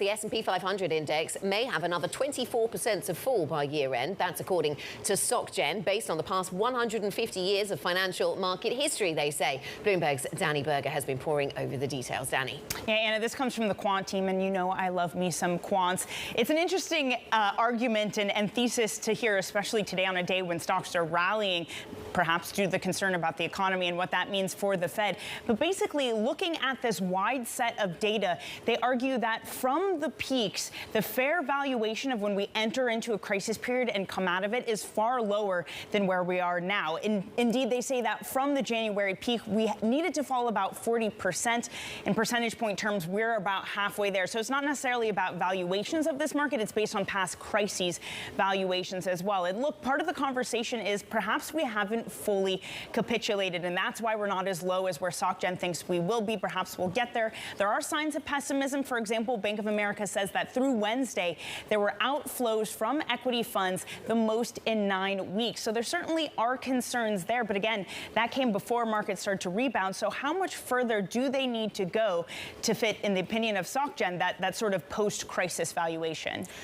The S&P 500 index may have another 24% to fall by year-end. That's according to Societe Generale, based on the past 150 years of financial market history, they say. Bloomberg's Dani Burger has been poring over the details. Dani. Yeah, Anna, this comes from the quant team, and you know I love me some quants. It's an interesting argument and thesis to hear, especially today on a day when stocks are rallying, perhaps due to the concern about the economy and what that means for the Fed. But basically, looking at this wide set of data, they argue that from the peaks, the fair valuation of when we enter into a crisis period and come out of it is far lower than where we are now. Indeed, they say that from the January peak, we needed to fall about 40%. In percentage point terms, we're about halfway there. So it's not necessarily about valuations of this market. It's based on past crises valuations as well. And look, part of the conversation is perhaps we haven't fully capitulated, and that's why we're not as low as where Societe Generale thinks we will be. Perhaps we'll get there. There are signs of pessimism. For example, Bank of America says that through Wednesday, there were outflows from equity funds the most in 9 weeks. So there certainly are concerns there. But again, that came before markets started to rebound. So how much further do they need to go to fit, in the opinion of Societe Generale, that sort of post-crisis valuation?